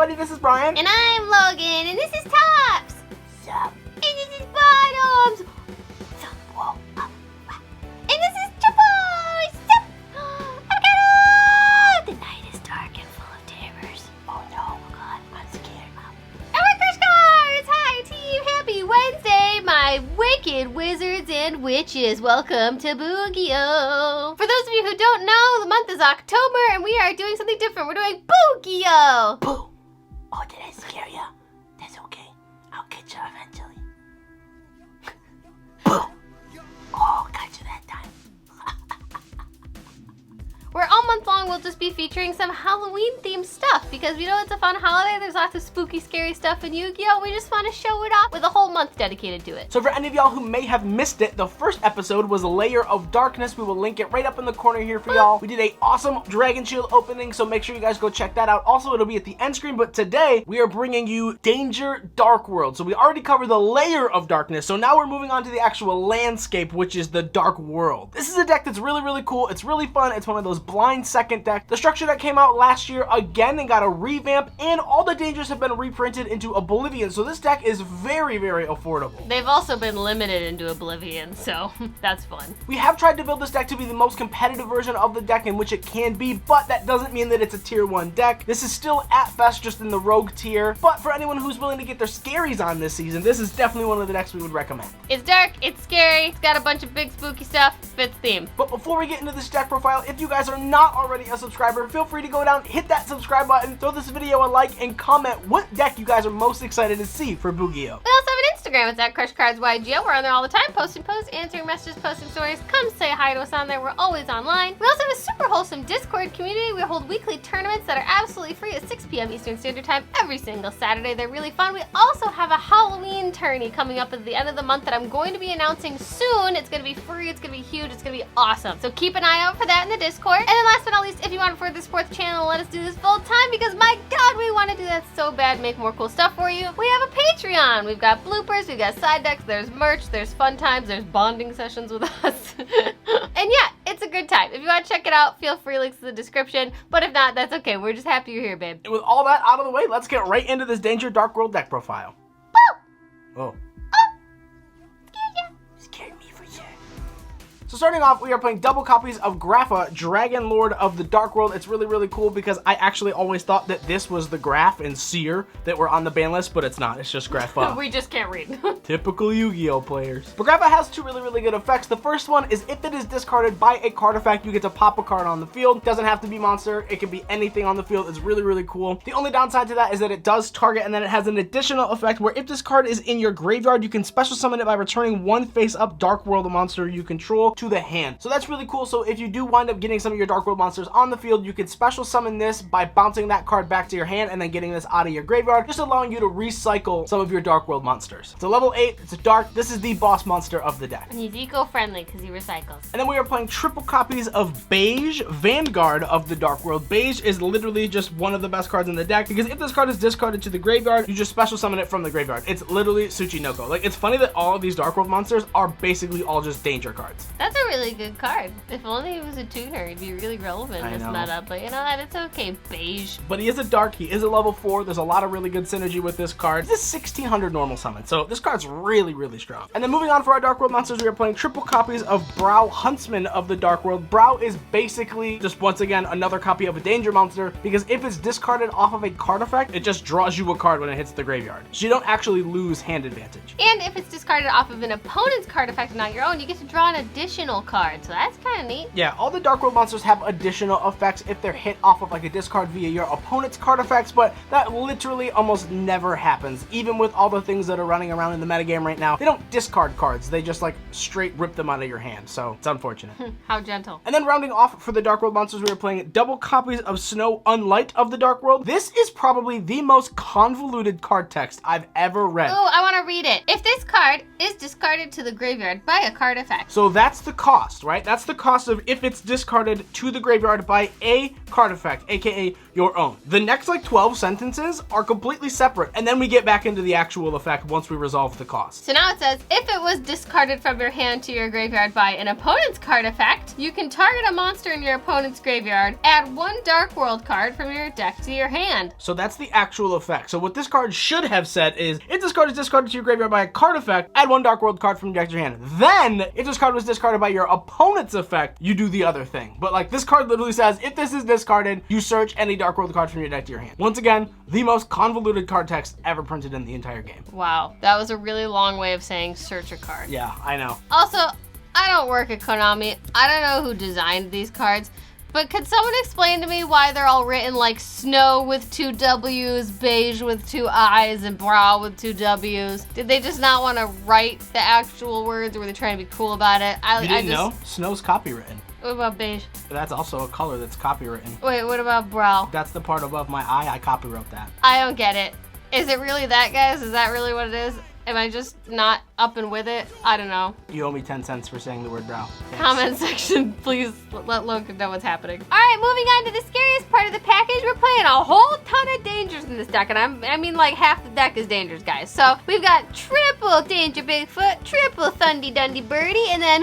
everybody, this is Brian. And I'm Logan, and this is Tops. Sup? And this is Bottoms. Sup? Whoa. And this is Chapo. Sup? Avocado. The night is dark and full of terrors. Oh no, God, I'm scared. And we're Crush Cards. Hi, team. Happy Wednesday, my wicked wizards and witches. Welcome to Boogie-O. For those of you who don't know, the month is October, and we are doing something different. We're doing Boogie-O. Boo! Oh, did I scare ya? That's okay. I'll get you eventually. Boo! Oh, got you that time. Where all month long we'll just be featuring some Halloween-themed stuff because we know it's a fun holiday. There's lots of spooky, scary stuff in Yu-Gi-Oh! We just want to show it off with a whole month dedicated to it. So for any of y'all who may have missed it, the first episode was Layer of Darkness. We will link it right up in the corner here for y'all. We did a awesome Dragon Shield opening, so make sure you guys go check that out. Also, it'll be at the end screen, but today we are bringing you Danger Dark World. So we already covered the Layer of Darkness, so now we're moving on to the actual landscape, which is the Dark World. This is a deck that's really, really cool. It's really fun. It's one of those blind second deck. The structure that came out last year again and got a revamp, and all the dangers have been reprinted into Oblivion, so this deck is very, very affordable. They've also been limited into Oblivion, so that's fun. We have tried to build this deck to be the most competitive version of the deck in which it can be, but that doesn't mean that it's a tier 1 deck. This is still at best just in the rogue tier, but for anyone who's willing to get their scaries on this season, this is definitely one of the decks we would recommend. It's dark, it's scary, it's got a bunch of big spooky stuff, fits theme. But before we get into this deck profile, if you guys are not already a subscriber, feel free to go down, hit that subscribe button, throw this video a like, and comment what deck you guys are most excited to see for Boogie-O. We also have an Instagram, it's at CrushCardsYGO. We're on there all the time, posting posts, answering messages, posting stories. Come say hi to us on there, we're always online. We also have a super wholesome Discord community. We hold weekly tournaments that are absolutely free at 6 p.m. Eastern Standard Time every single Saturday. They're really fun. We also have a Halloween tourney coming up at the end of the month that I'm going to be announcing soon. It's going to be free, it's going to be huge, it's going to be awesome. So keep an eye out for that in the Discord. And then last but not least, if you want to further support the channel and let us do this full time, because my God, we want to do that so bad, make more cool stuff for you. We have a Patreon. We've got bloopers, we've got side decks, there's merch, there's fun times, there's bonding sessions with us. And yeah, it's a good time. If you want to check it out, feel free, links in the description. But if not, that's okay. We're just happy you're here, babe. And with all that out of the way, let's get right into this Danger Dark World deck profile. Boo! Oh. Scared ya? Scared me for sure. So starting off, we are playing double copies of Grapha, Dragon Lord of the Dark World. It's really, really cool because I actually always thought that this was the Graph and Seer that were on the ban list, but it's not. It's just Grapha. We just can't read. Typical Yu-Gi-Oh players. But Grapha has two really, really good effects. The first one is if it is discarded by a card effect, you get to pop a card on the field. Doesn't have to be monster. It can be anything on the field. It's really, really cool. The only downside to that is that it does target, and then it has an additional effect where if this card is in your graveyard, you can special summon it by returning one face-up Dark World monster you control to the hand. So that's really cool. So if you do wind up getting some of your Dark World monsters on the field, you can special summon this by bouncing that card back to your hand and then getting this out of your graveyard, just allowing you to recycle some of your Dark World monsters. It's a level 8, it's a dark, this is the boss monster of the deck. And he's eco-friendly because he recycles. And then we are playing triple copies of Beige, Vanguard of the Dark World. Beige is literally just one of the best cards in the deck because if this card is discarded to the graveyard, you just special summon it from the graveyard. It's literally Tsuchinoko. Like, it's funny that all of these Dark World monsters are basically all just danger cards. That's a really good card. If only he was a tuner, he'd be really relevant in this meta, but you know what, it's okay, Beige. But he is a dark, he is a level 4, there's a lot of really good synergy with this card. This is 1600 normal summon, so this card's really, really strong. And then moving on for our Dark World monsters, we are playing triple copies of Brow, Huntsman of the Dark World. Brow is basically just, once again, another copy of a danger monster, because if it's discarded off of a card effect, it just draws you a card when it hits the graveyard. So you don't actually lose hand advantage. And if it's discarded off of an opponent's card effect, not your own, you get to draw an additional card, so that's kind of neat. Yeah, all the Dark World monsters have additional effects if they're hit off of like a discard via your opponent's card effects, but that literally almost never happens. Even with all the things that are running around in the metagame right now, they don't discard cards, they just like straight rip them out of your hand, so it's unfortunate. How gentle. And then rounding off for the Dark World monsters, we are playing double copies of Snow Unlight of the Dark World. This is probably the most convoluted card text I've ever read. Oh, I want to read it. If this card is discarded to the graveyard by a card effect. So that's the cost, right? That's the cost of if it's discarded to the graveyard by a card effect, aka your own. The next like 12 sentences are completely separate, and then we get back into the actual effect once we resolve the cost. So now it says, if it was discarded from your hand to your graveyard by an opponent's card effect, you can target a monster in your opponent's graveyard, add 1 Dark World card from your deck to your hand. So that's the actual effect. So what this card should have said is, if this card is discarded to your graveyard by a card effect, add 1 Dark World card from your deck to your hand. Then, if this card was discarded by your opponent's effect, you do the other thing. But like this card literally says, if this is discarded, you search any Dark World card from your deck to your hand. Once again, the most convoluted card text ever printed in the entire game. Wow, that was a really long way of saying search a card. Yeah, I know. Also, I don't work at Konami. I don't know who designed these cards, but could someone explain to me why they're all written like snow with 2 W's, beige with 2 I's, and brow with 2 W's? Did they just not want to write the actual words, or were they trying to be cool about it? You didn't know? Snow's copywritten. What about beige? That's also a color that's copywritten. Wait, what about brow? That's the part above my eye. I copywrote that. I don't get it. Is it really that, guys? Is that really what it is? Am I just not up and with it? I don't know. You owe me 10 cents for saying the word brow. Thanks. Comment section, please let Logan know what's happening. All right, moving on to the scariest part of the package. We're playing a whole ton of dangers in this deck, and I mean like half the deck is dangers, guys. So we've got triple Danger Bigfoot, triple Thundy Dundee Birdie, and then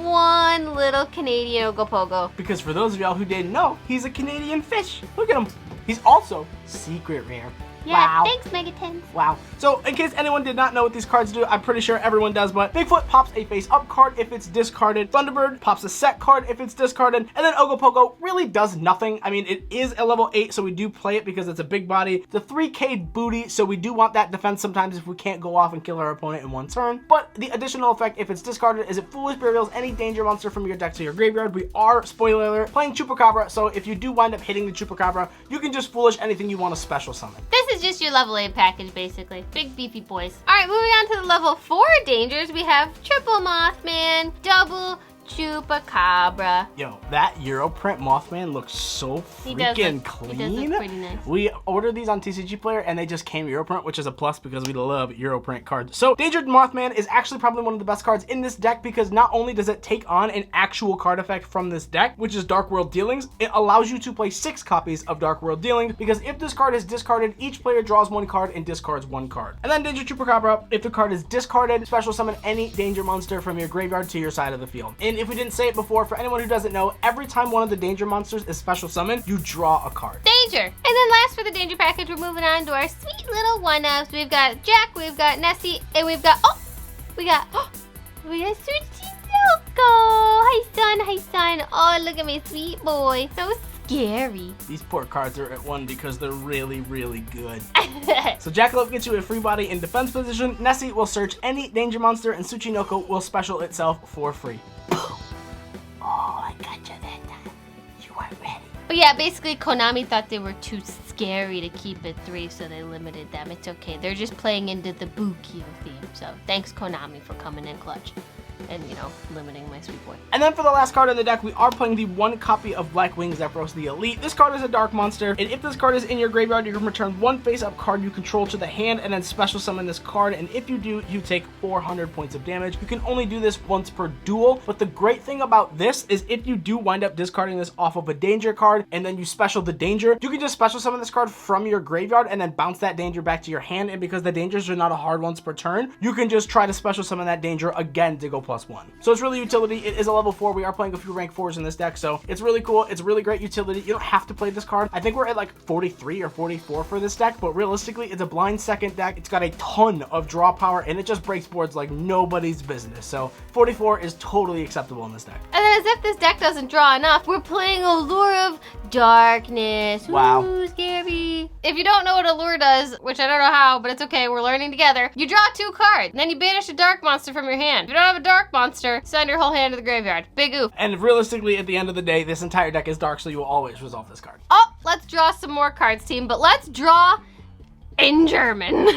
1 little Canadian Ogopogo. Because for those of y'all who didn't know, he's a Canadian fish. Look at him. He's also secret rare. Yeah, wow. thanks, Megatens. Wow. So, in case anyone did not know what these cards do, I'm pretty sure everyone does, but Bigfoot pops a face-up card if it's discarded. Thunderbird pops a set card if it's discarded. And then Ogopogo really does nothing. I mean, it is a level 8, so we do play it because it's a big body. It's a 3K booty, so we do want that defense sometimes if we can't go off and kill our opponent in 1 turn. But the additional effect, if it's discarded, is it Foolish Burials any danger monster from your deck to your graveyard. We are, spoiler alert, playing Chupacabra, so if you do wind up hitting the Chupacabra, you can just Foolish anything you want to special summon. This is just your level 8 package, basically. Big beefy boys. All right, moving on to the level 4 dangers, we have triple Mothman, double Chupacabra. Yo, that Euro print Mothman looks so freaking clean. He does look pretty nice. We ordered these on TCG Player and they just came Euro print, which is a plus because we love Euro print cards. So Dangered Mothman is actually probably one of the best cards in this deck because not only does it take on an actual card effect from this deck, which is Dark World Dealings, it allows you to play 6 copies of Dark World Dealings because if this card is discarded, each player draws 1 card and discards 1 card. And then Dangered Chupacabra, if the card is discarded, special summon any danger monster from your graveyard to your side of the field. And if we didn't say it before, for anyone who doesn't know, every time one of the danger monsters is special summoned, you draw a card. Danger! And then last for the danger package, we're moving on to our sweet little one-ups. We've got Jack, we've got Nessie, and we've got, we got Suchi Silco. Hi, son. Oh, look at me, sweet boy. So scary. These poor cards are at 1 because they're really, really good. So Jackalope gets you a free body in defense position, Nessie will search any danger monster, and Tsuchinoko will special itself for free. Oh, I got you that time. You weren't ready. But yeah, basically Konami thought they were too scary to keep it 3, so they limited them. It's okay. They're just playing into the Bukio theme. So thanks Konami for coming in clutch and, you know, limiting my sweet boy. And then for the last card in the deck, we are playing the 1 copy of Black Wings Zephyros the Elite. This card is a dark monster, and if this card is in your graveyard, you can return 1 face-up card you control to the hand and then special summon this card, and if you do, you take 400 points of damage. You can only do this once per duel, but the great thing about this is if you do wind up discarding this off of a danger card and then you special the danger, you can just special summon this card from your graveyard and then bounce that danger back to your hand, and because the dangers are not a hard once per turn, you can just try to special summon that danger again to go +1. So it's really utility. It is a level 4. We are playing a few rank 4s in this deck, so it's really cool. It's really great utility. You don't have to play this card. I think we're at like 43 or 44 for this deck, but realistically, it's a blind second deck. It's got a ton of draw power, and it just breaks boards like nobody's business. So 44 is totally acceptable in this deck. And then as if this deck doesn't draw enough, we're playing Allure of Darkness. Wow. Ooh, scary. If you don't know what Allure does, which I don't know how, but it's okay, we're learning together, you draw 2 cards, and then you banish a dark monster from your hand. If you don't have a dark monster, send your whole hand to the graveyard. Big oof. And realistically, at the end of the day, this entire deck is dark, so you will always resolve this card. Oh, let's draw some more cards, team, but let's draw in German.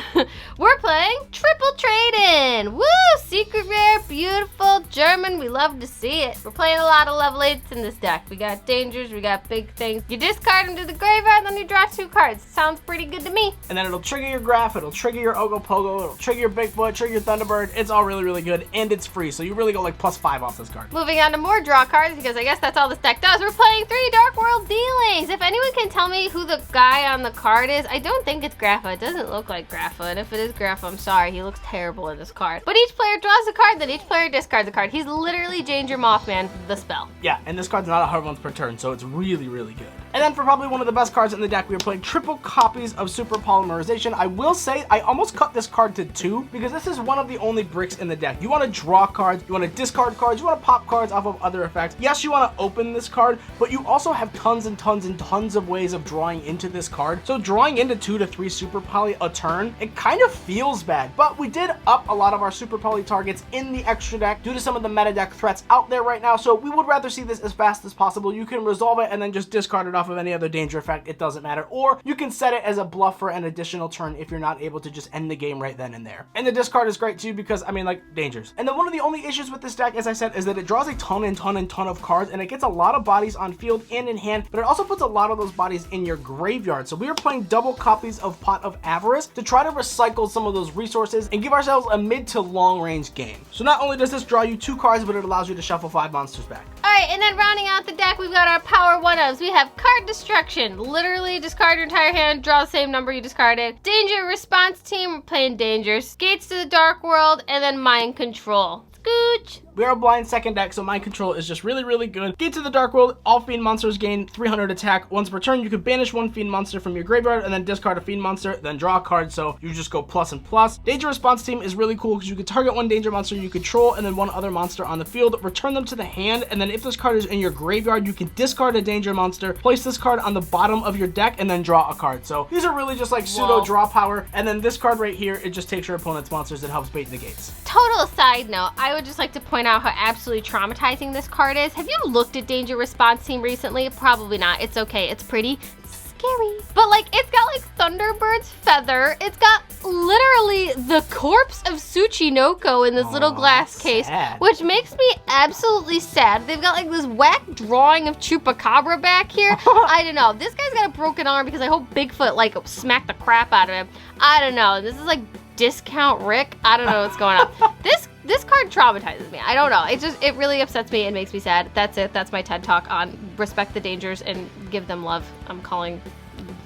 We're playing Triple Trade-In. Woo! Secret Rare beautiful German. We love to see it. We're playing a lot of level 8s in this deck. We got dangers, we got big things. You discard them to the graveyard, then you draw 2 cards. Sounds pretty good to me. And then it'll trigger your Graph, it'll trigger your Ogopogo, it'll trigger your Bigfoot, trigger your Thunderbird. It's all really, really good, and it's free, so you really go like +5 off this card. Moving on to more draw cards, because I guess that's all this deck does. We're playing 3 Dark World Dealings. If anyone can tell me who the guy on the card is, I don't think it's Grapha. It doesn't look like Grapha, and if it is Grapha, I'm sorry. He looks terrible in this card. But each player draws a card, then each player discards a card. He's literally Danger Mothman, the spell. Yeah, and this card's not 100 once per turn, so it's really, really good. And then for probably one of the best cards in the deck, we are playing triple copies of Super Polymerization. I will say, I almost cut this card to 2, because this is one of the only bricks in the deck. You want to draw cards, you want to discard cards, you want to pop cards off of other effects. Yes, you want to open this card, but you also have tons and tons and tons of ways of drawing into this card. So drawing into 2 to 3 Super Poly a turn, it kind of feels bad. But we did up a lot of our Super Poly targets in the extra deck due to some of the meta deck threats out there right now. So we would rather see this as fast as possible. You can resolve it and then just discard it off of any other danger effect. It doesn't matter. Or you can set it as a bluff for an additional turn if you're not able to just end the game right then and there. And the discard is great too because, I mean, like, dangers. And then one of the only issues with this deck, as I said, is that it draws a ton of cards, and it gets a lot of bodies on field and in hand, but it also puts a lot of those bodies in your graveyard. So we are playing double copies of Pot of Avarice to try to recycle some of those resources and give ourselves a mid to long range game. So not only does this draw you 2 cards, but it allows you to shuffle 5 monsters back. Alright, and then rounding out the deck, we've got our power 1-ofs. We have Card Destruction. Literally discard your entire hand, draw the same number you discarded. Danger Response Team, we're playing Dangers. Gates to the Dark World, and then Mind Control. Scooch! We are a blind second deck, so Mind Control is just really, really good. Gate to the Dark World, all Fiend monsters gain 300 attack. Once per turn, you can banish 1 Fiend monster from your graveyard and then discard a Fiend monster, then draw a card, so you just go plus and plus. Danger Response Team is really cool because you can target 1 danger monster you control and then 1 other monster on the field, return them to the hand, and then if this card is in your graveyard, you can discard a danger monster, place this card on the bottom of your deck, and then draw a card. So these are really just like pseudo draw power, and then this card right here, it just takes your opponent's monsters and helps bait the gates. Total side note, I would just like to point out how absolutely traumatizing this card is. Have you looked at Danger Response Team recently? Probably not. It's okay. It's pretty scary. But like, it's got like Thunderbird's feather. It's got literally the corpse of Tsuchinoko in this little glass case, which makes me absolutely sad. They've got like this whack drawing of Chupacabra back here. I don't know. This guy's got a broken arm because I hope Bigfoot like smacked the crap out of him. I don't know. This is like Discount Rick. I don't know what's going on. This card traumatizes me. I don't know. It really upsets me and makes me sad. That's it. That's my TED Talk on respect the dangers and give them love. I'm calling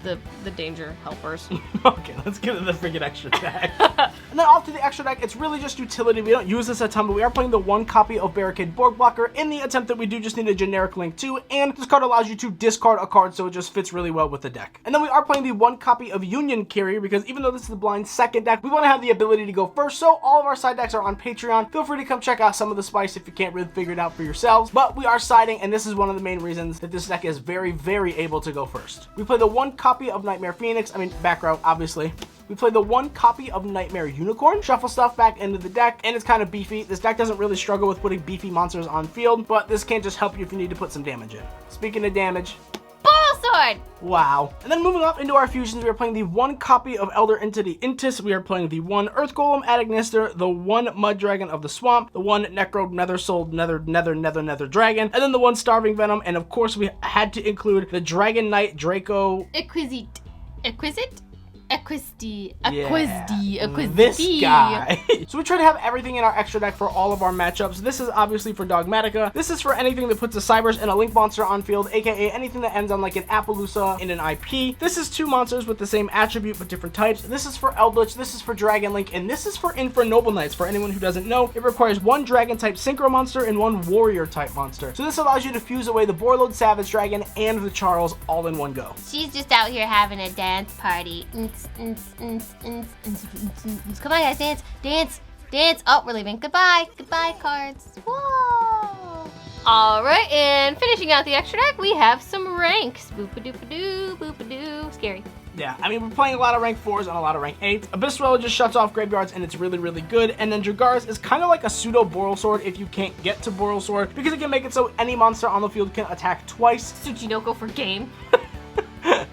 the danger helpers. Okay, let's get to the freaking extra deck. And then off to the extra deck, it's really just utility. We don't use this a ton, but we are playing the 1 copy of Barricade Borg Blocker in the attempt that we do just need a generic link too, and this card allows you to discard a card, so it just fits really well with the deck. And then we are playing the 1 copy of Union Carrier because even though this is the blind second deck, we want to have the ability to go first, so all of our side decks are on Patreon. Feel free to come check out some of the spice if you can't really figure it out for yourselves, but we are siding, and this is one of the main reasons that this deck is very, very able to go first. We play the 1 copy of Nightmare Phoenix, back row, obviously. We play the 1 copy of Nightmare Unicorn, shuffle stuff back into the deck, and it's kind of beefy. This deck doesn't really struggle with putting beefy monsters on field, but this can just help you if you need to put some damage in. Speaking of damage, Ball Sword! Wow. And then moving up into our fusions, we are playing the 1 copy of Elder Entity Intis, we are playing the 1 Earth Golem Adagnister, the 1 Mud Dragon of the Swamp, the 1 Necro Nether Soul Nether Dragon, and then the 1 Starving Venom, and of course we had to include the Dragon Knight Draco Exquisite. This guy. So we try to have everything in our extra deck for all of our matchups. This is obviously for Dogmatica. This is for anything that puts a Cybers and a Link monster on field, aka anything that ends on like an Appaloosa in an IP. This is 2 monsters with the same attribute but different types. This is for Eldritch, this is for Dragon Link, and this is for Infernoble Knights. For anyone who doesn't know, it requires 1 Dragon type Synchro monster and 1 Warrior type monster. So this allows you to fuse away the Borlode Savage Dragon and the Charles all in one go. She's just out here having a dance party. Come on, guys, dance. Oh, we're leaving. Goodbye cards. Whoa. All right, and finishing out the extra deck, we have some ranks. Boop-a-doop-a-doo. Scary. Yeah, we're playing a lot of rank 4s and a lot of rank 8s. Abyssal just shuts off graveyards and it's really, really good. And then Dragarys is kind of like a pseudo Boral Sword if you can't get to Boral Sword, because it can make it so any monster on the field can attack twice. Tsuchinoko for game.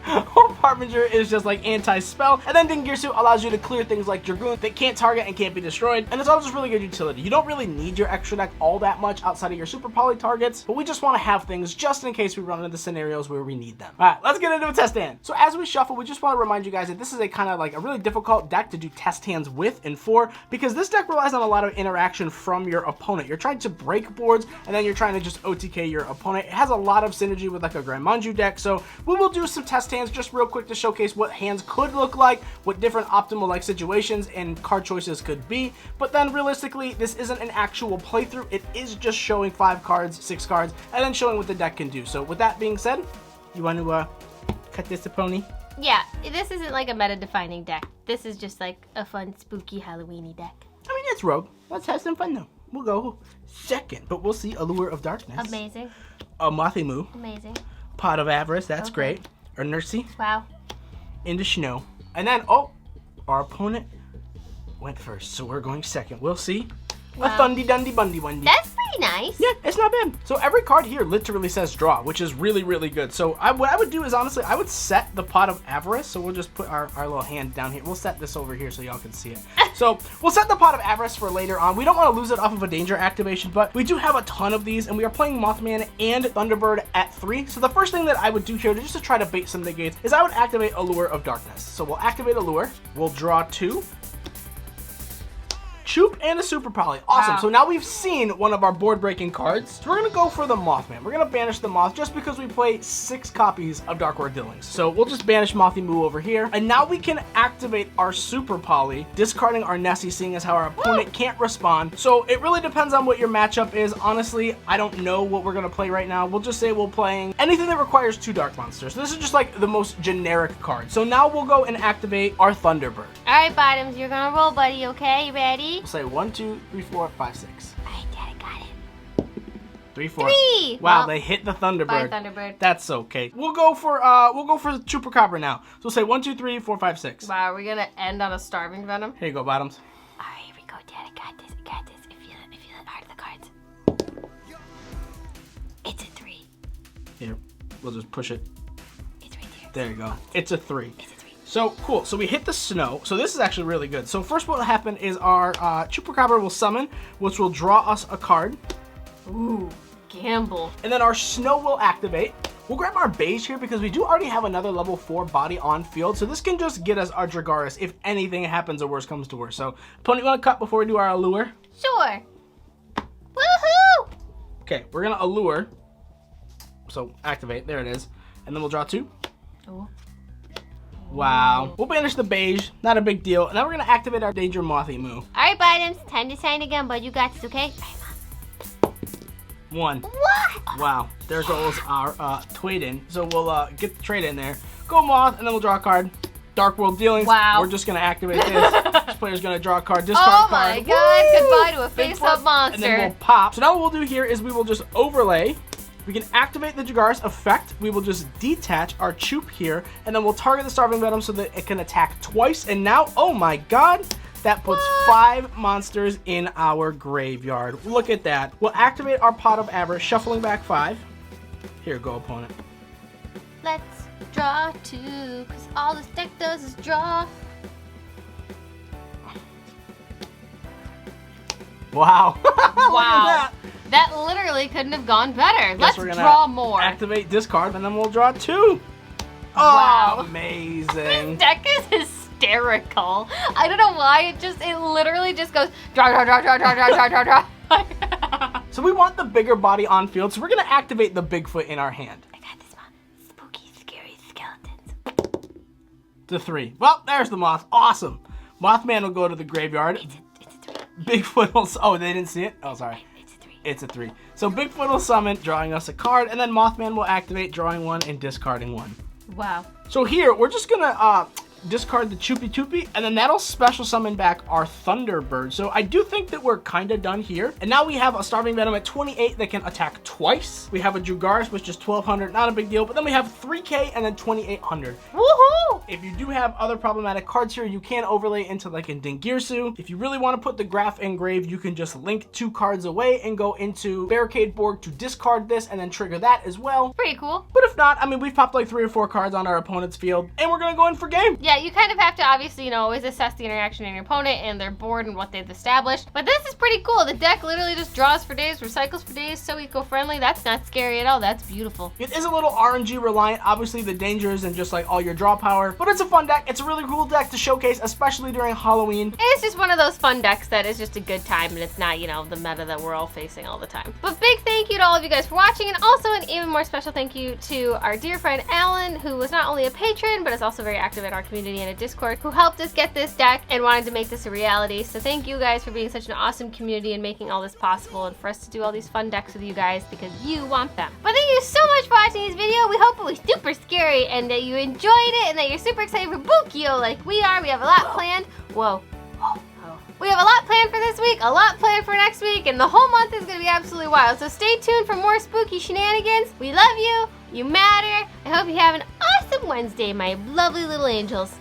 Orb Harbinger is just like anti-spell, and then Dingirsu allows you to clear things like Dragoon that can't target and can't be destroyed, and it's all just really good utility. You don't really need your extra deck all that much outside of your Super Poly targets, but we just want to have things just in case we run into the scenarios where we need them. Alright, let's get into a test hand. So as we shuffle, we just want to remind you guys that this is a kind of like a really difficult deck to do test hands with and for, because this deck relies on a lot of interaction from your opponent. You're trying to break boards, and then you're trying to just OTK your opponent. It has a lot of synergy with like a Grand Manju deck, so we will do some test hands just real quick to showcase what hands could look like, what different optimal like situations and card choices could be. But then realistically, this isn't an actual playthrough. It is just showing 5 cards, 6 cards, and then showing what the deck can do. So with that being said, you want to cut this a pony? Yeah, this isn't like a meta-defining deck. This is just like a fun, spooky, Halloween-y deck. I mean, it's Rogue. Let's have some fun though. We'll go second, but we'll see Allure of Darkness. Amazing. A Mothimu. Amazing. Pot of Avarice, that's Okay. great. Or Nursey. Wow. Into Snow. And then, oh, our opponent went first, so we're going second. We'll see. Wow. A Thundy Dundee Bundy Wendy. That's pretty nice. Yeah, it's not bad. So every card here literally says draw, which is really, really good. So what I would do is, honestly, I would set the Pot of Avarice. So we'll just put our little hand down here. We'll set this over here so y'all can see it. So we'll set the Pot of Avarice for later on. We don't want to lose it off of a danger activation, but we do have a ton of these, and we are playing Mothman and Thunderbird at 3. So the first thing that I would do here, just to try to bait some negates, is I would activate Allure of Darkness. So we'll activate Allure. We'll draw 2. Choop and a Super Poly. Awesome. Wow. So now we've seen one of our board-breaking cards. So we're going to go for the Mothman. We're going to banish the Moth just because we play 6 copies of Dark Lord Dealings. So we'll just banish Mothimu over here. And now we can activate our Super Poly, discarding our Nessie, seeing as how our opponent can't respond. So it really depends on what your matchup is. Honestly, I don't know what we're going to play right now. We'll just say we're playing anything that requires 2 Dark Monsters. So this is just like the most generic card. So now we'll go and activate our Thunderbird. All right, Bottoms, you're gonna roll, buddy, okay? You ready? We'll say 1, 2, 3, 4, 5, 6. All right, Dad, I got it. 3, 4. 3! Wow, Well, they hit the bye, Thunderbird. Thunderbird. That's okay. We'll go for the Chupacabra now. So we'll say 1, 2, 3, 4, 5, 6. Wow, are we gonna end on a Starving Venom? Here you go, Bottoms. All right, here we go, Dad. I got this. I got this. I feel it hard of the cards. It's a 3. Here, we'll just push it. It's right there. There you go. It's a 3. It's a 3. So cool. So we hit the snow. So this is actually really good. So first what will happen is our Chupacabra will summon, which will draw us a card. Ooh, gamble. And then our snow will activate. We'll grab our beige here because we do already have another level 4 body on field. So this can just get us our Dragaris if anything happens or worse comes to worse. So opponent, you want to cut before we do our allure? Sure. Woohoo! Okay, we're going to allure. So activate. There it is. And then we'll draw 2. Ooh. Wow. We'll banish the beige. Not a big deal. And now we're going to activate our Danger Mothimu. All right, Bottoms, time to sign again, bud. You got this, okay? 1. What? Wow. There goes our trade-in. So we'll get the trade in there. Go Moth, and then we'll draw a card. Dark World Dealings. Wow. We're just going to activate this. This player's going to draw a card, discard Oh a card. my god, Woo! goodbye to a Big face-up flip, monster. And then we'll pop. So now what we'll do here is we will just overlay. We can activate the Dragaris effect. We will just detach our Choop here, and then we'll target the Starving Venom so that it can attack twice. And now, oh my god, that puts 5 monsters in our graveyard. Look at that. We'll activate our Pot of Avarice, shuffling back 5. Here you go, opponent. Let's draw 2, because all this deck does is draw. Wow. Look at Wow. that. That literally couldn't have gone better. Guess Let's we're gonna draw more. Activate discard, and then we'll draw 2. Oh, Wow. amazing. This deck is hysterical. I don't know why. It literally just goes draw, draw, draw, draw, draw, draw, draw, draw, draw. So we want the bigger body on field, so we're going to activate the Bigfoot in our hand. I got this one. Spooky, scary skeletons. To 3. Well, there's the Moth. Awesome. Mothman will go to the graveyard. It's a 3. Bigfoot will... Oh, they didn't see it? Oh, sorry. It's a 3. It's a 3. So Bigfoot will summon, drawing us a card, and then Mothman will activate, drawing 1 and discarding 1. Wow. So here, we're just going to discard the Choopy Toopy, and then that'll special summon back our Thunderbird. So I do think that we're kind of done here. And now we have a Starving Venom at 28 that can attack twice. We have a Dragaris, which is 1200, not a big deal. But then we have 3K and then 2800. Woohoo! Now, if you do have other problematic cards here, you can overlay into like in Dingirsu. If you really want to put the Graph Engrave, you can just link 2 cards away and go into Barricade Board to discard this and then trigger that as well. Pretty cool. But if not, I mean, we've popped like 3 or 4 cards on our opponent's field, and we're gonna go in for game. Yeah, you kind of have to obviously, you know, always assess the interaction in your opponent and their board and what they've established. But this is pretty cool. The deck literally just draws for days, recycles for days, so eco-friendly. That's not scary at all. That's beautiful. It is a little RNG reliant, obviously the dangers and just like all your draw power, but it's a fun deck. It's a really cool deck to showcase, especially during Halloween. And it's just one of those fun decks that is just a good time, and it's not, you know, the meta that we're all facing all the time. But big thank you to all of you guys for watching, and also an even more special thank you to our dear friend Alan, who was not only a patron, but is also very active in our community and a Discord, who helped us get this deck and wanted to make this a reality. So thank you guys for being such an awesome community and making all this possible, and for us to do all these fun decks with you guys because you want them. But thank you so much for watching this video. We hope it was super scary and that you enjoyed it and that you're super excited for Bukio like we are. We have a lot planned. Whoa. We have a lot planned for this week, a lot planned for next week, and the whole month is going to be absolutely wild. So stay tuned for more spooky shenanigans. We love you. You matter. I hope you have an awesome Wednesday, my lovely little angels.